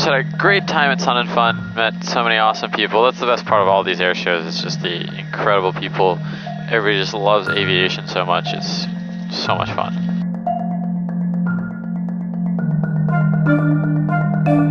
just had a great time at Sun and Fun, met so many awesome people. That's the best part of all these air shows, it's just the incredible people. Everybody just loves aviation so much, it's so much fun.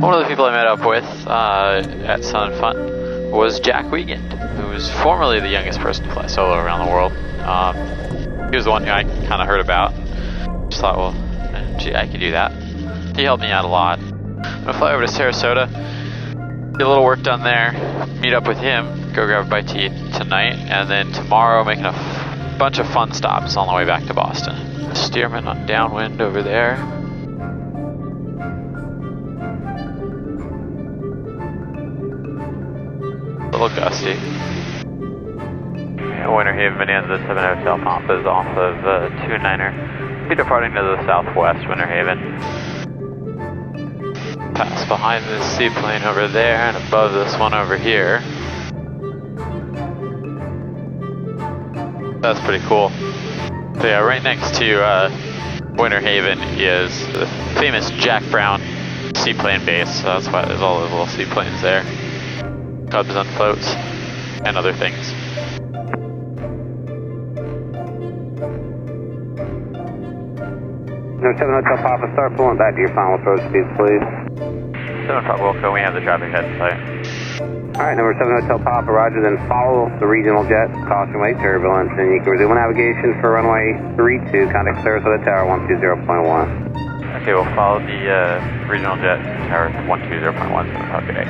One of the people I met up with at Sun and Fun was Jack Wiegand, who was formerly the youngest person to fly solo around the world. He was the one who I kind of heard about. Just thought, well, gee, I could do that. He helped me out a lot. I'm gonna fly over to Sarasota, get a little work done there, meet up with him, go grab a bite to eat tonight, and then tomorrow making a bunch of fun stops on the way back to Boston. Steerman on downwind over there. A little gusty. Winter Haven Bonanza I Hotel Pump is off of 29er. Be departing to the southwest, Winter Haven. Pass behind this seaplane over there and above this one over here. That's pretty cool. So yeah, right next to Winter Haven is the famous Jack Brown seaplane base. So that's why there's all those little seaplanes there. Cubs on floats and other things. Number 7 Hotel Papa, start pulling back to your final approach speeds, please. 7 Top Wilco, we have the traffic head in sight. Alright, number 7 Hotel Papa, roger, then follow the regional jet, caution wave turbulence, and you can resume navigation for runway 32, contact Sarasota Tower 120.1. Okay, we'll follow the regional jet, Tower 120.1, 7 Top Good day.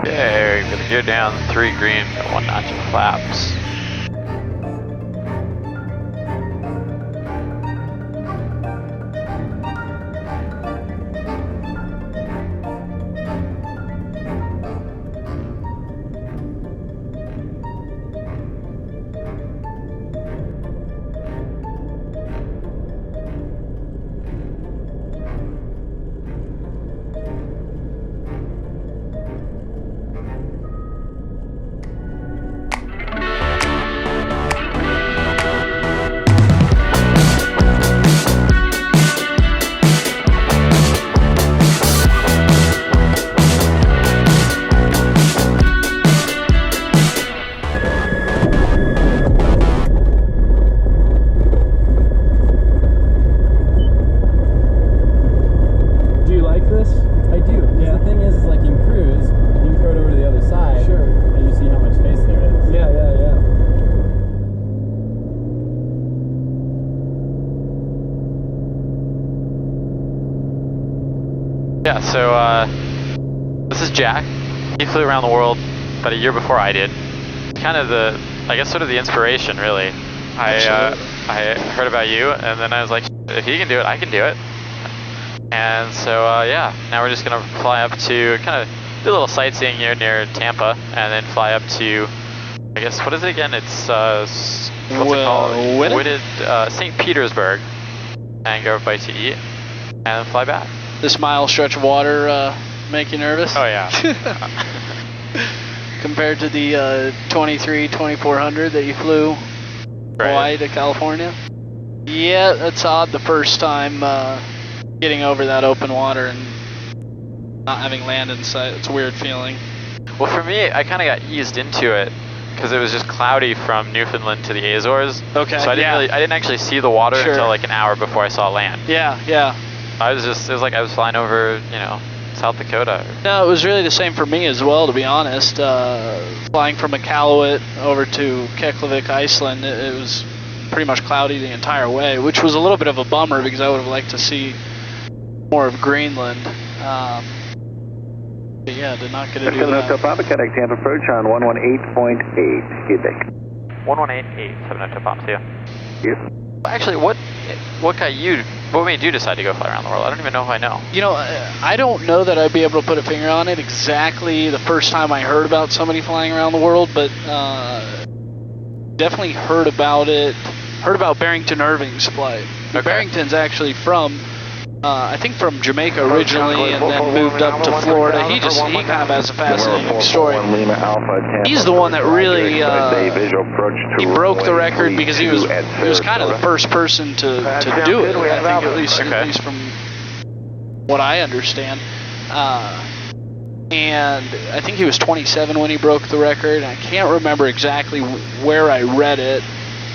Okay, we're gonna go down 3 green, 1 notch of flaps. Yeah, so this is Jack. He flew around the world about a year before I did. Kind of the, I guess, sort of the inspiration, really. I heard about you, and then I was like, if he can do it, I can do it. And so, yeah, now we're just going to fly up to, kind of do a little sightseeing here near Tampa, and then fly up to, I guess, what is it again? It's, what's it called? Whitted, St. Petersburg, and go bite to eat, and then fly back. This mile stretch of water make you nervous? Oh, yeah. Compared to the 2400 that you flew Hawaii to California? Yeah, that's odd the first time getting over that open water and not having land in sight. It's a weird feeling. Well, for me, I kind of got eased into it because it was just cloudy from Newfoundland to the Azores. Okay. So I didn't actually see the water until like an hour before I saw land. Yeah, yeah. It was like I was flying over, you know, South Dakota. No, it was really the same for me as well, to be honest. Flying from Iqaluit over to Keflavik, Iceland, it was pretty much cloudy the entire way, which was a little bit of a bummer because I would have liked to see more of Greenland. But yeah, did not get to do that. Hotel Papa, contact Tampa approach on 118.8, Quebec. 118.8, 7 Hotel Papa, see ya. Yes. Actually, what made you decide to go fly around the world? I don't even know if I know. You know, I don't know that I'd be able to put a finger on it exactly the first time I heard about somebody flying around the world, but definitely heard about Barrington Irving's flight. Okay. Barrington's actually from, I think from Jamaica originally and then moved up to Florida. He kind of has a fascinating story. He's the one that really, he broke the record because he was kind of the first person to do it. I think at least from what I understand. And I think he was 27 when he broke the record. I can't remember exactly where I read it,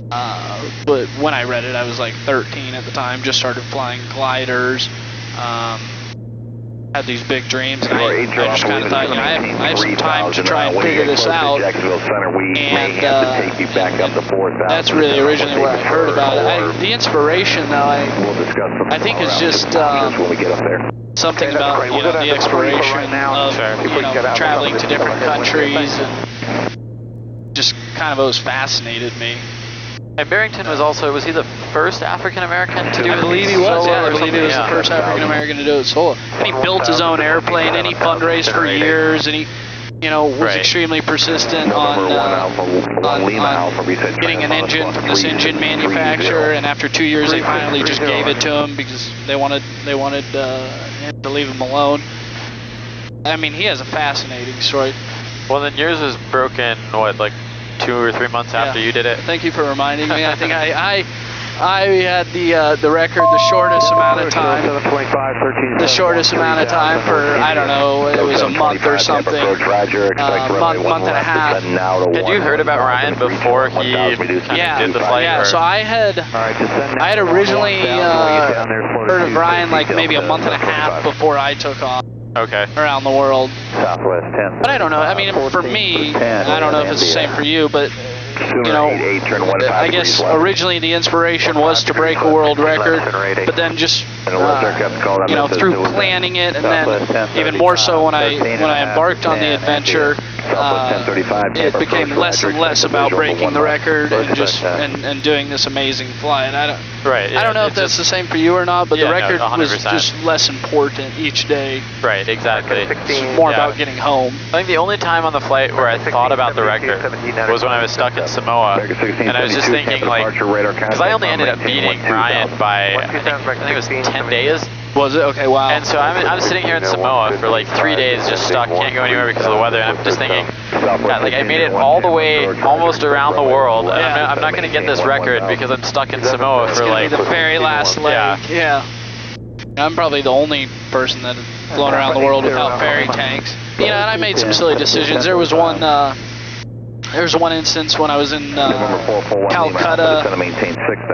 but when I read it, I was like 13 at the time. Just started flying gliders. Had these big dreams, and I just kind of thought, I have some time to try and figure this out. And that's really originally where I heard about it. The inspiration, though, I think is just something about the exploration of traveling to different countries, and just kind of always fascinated me. And Barrington was he the first African American to do it? I believe he was, I believe he was the first African American to do it solo. And he built his own airplane, and he fundraised for years, and he was extremely persistent on getting an engine from this engine manufacturer, and after 2 years they finally just gave it to him because they wanted him to leave him alone. I mean, he has a fascinating story. Well, then yours was broken, like 2 or 3 months after you did it? Thank you for reminding me. I think I had the record the shortest amount of time. The shortest amount of time for, I don't know, it was a month or something. Month and a half. Had you heard about Ryan before he did the flight? Yeah, so I had originally heard of Ryan like maybe a month and a half before I took off. Okay. Around the world. Southwest 10. But I don't know. I mean, for me, I don't know if it's the same for you, but I guess originally the inspiration was to break a world record, but then just through planning it, and then even more so when I embarked on the adventure, it became less and less about breaking the record and just and doing this amazing flight. I don't know if that's the same for you or not, but the record was just less important each day. Right, exactly. It's more about getting home. I think the only time on the flight where I thought about the record was when I was stuck in Samoa, and I was just thinking, because I only ended up beating Ryan by, I think it was 10 days. Was it? Okay, wow. And so I'm sitting here in Samoa for like 3 days, just stuck, can't go anywhere because of the weather, and I'm just thinking, God, I made it all the way, almost around the world, and I'm not going to get this record because I'm stuck in Samoa for like the very last leg. Yeah. I'm probably the only person that has flown around the world without ferry tanks. And I made some silly decisions. There was one instance when I was in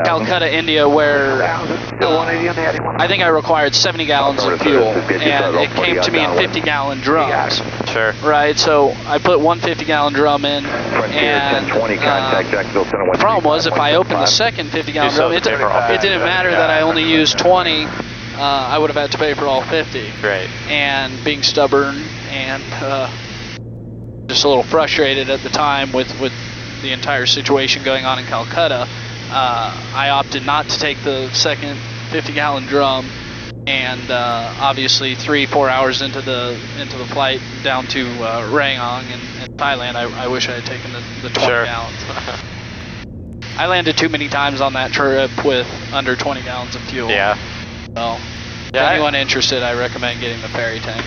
Calcutta, India, where I think I required 70 gallons of fuel, and it came to me in 50-gallon drums. Sure. Right, so I put one 50-gallon drum in, and the problem was if I opened the second 50-gallon drum, it didn't matter that I only used 20. I would have had to pay for all 50. Right. And being stubborn and just a little frustrated at the time with the entire situation going on in Calcutta, I opted not to take the second 50-gallon drum, and obviously 3-4 hours into the flight down to Rangong in Thailand, I wish I had taken the 20 gallons. I landed too many times on that trip with under 20 gallons of fuel. Yeah. So, anyone interested, I recommend getting the ferry tank.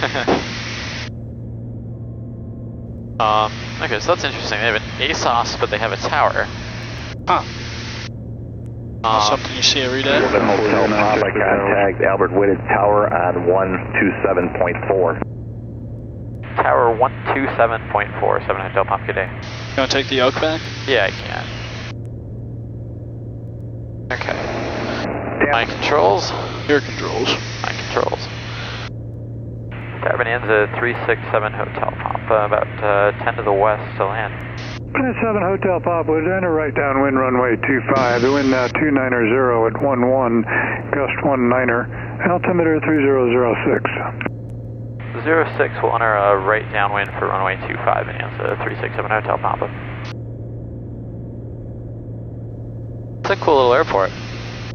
Okay, so that's interesting. They have an ASOS, but they have a tower. Huh. Something you see every day. Hotel Pop, I contact Albert Whitted Tower on 127.4. Tower 127.4, 7 Hotel Pop, good day. You want to take the yoke back? Yeah, I can. Okay. My controls. Your controls. My controls. Tower Bonanza 367 Hotel Pop, about 10 to the west to land. 7 Hotel Pop was enter right downwind runway 25, the wind now 290 at 11, gust 19er, altimeter 3006. 06 will enter right downwind for runway 25 Bonanza 367 Hotel Papa. It's a cool little airport.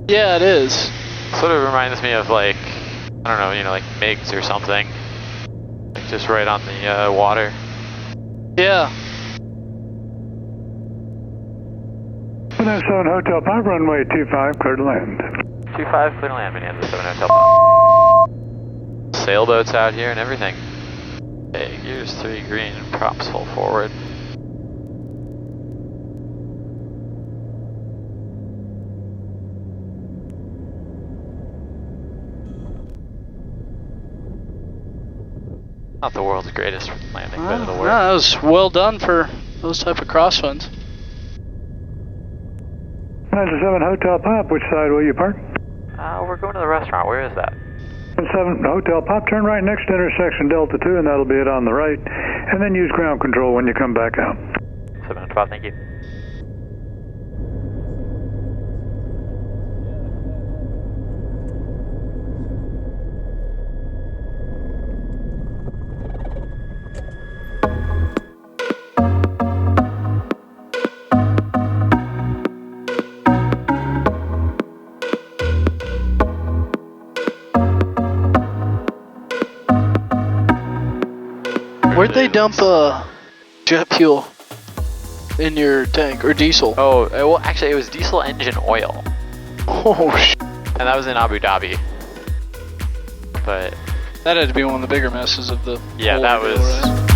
Yeah, it is. Sort of reminds me of like, I don't know, like MiGs or something. Like just right on the water. Yeah. 7 Hotel Pop, runway 25, clear to land. 25, clear to land, Bonanza 7 Hotel Pop. Sailboats out here and everything. Okay, gears 3 green, props full forward. Not the world's greatest landing, but it'll No, work. that was well done for those type of crosswinds. 97 Hotel Pop, which side will you park? We're going to the restaurant. Where is that? 7 Hotel Pop, turn right next to intersection Delta 2, and that'll be it on the right. And then use ground control when you come back out. 712, thank you. Where'd they dump jet fuel in your tank, or diesel? Oh, well, actually, it was diesel engine oil. Oh, shit. And that was in Abu Dhabi. But, That had to be one of the bigger messes of the yeah, whole that ordeal, was... right?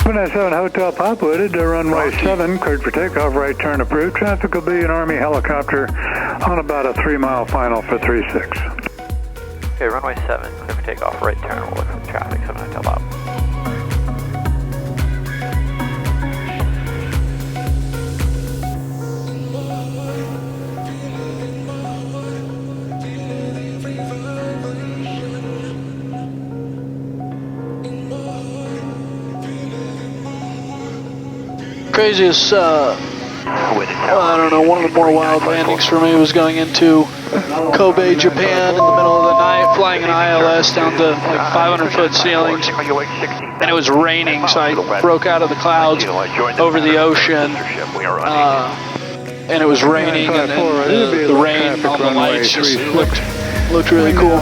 797 Hotel Pop, wooded to runway 7, cleared for takeoff, right turn approved. Traffic will be an Army helicopter on about a 3-mile final for 36. Okay, runway 7, clear for takeoff, right turn, we'll look for the traffic, 7 Hotel Pop. Craziest, well, I don't know, one of the more wild landings for me was going into Kobe, Japan in the middle of the night, flying an ILS down to like 500-foot ceilings, and it was raining, so I broke out of the clouds over the ocean, and it was raining, and the rain on the lights just looked really cool.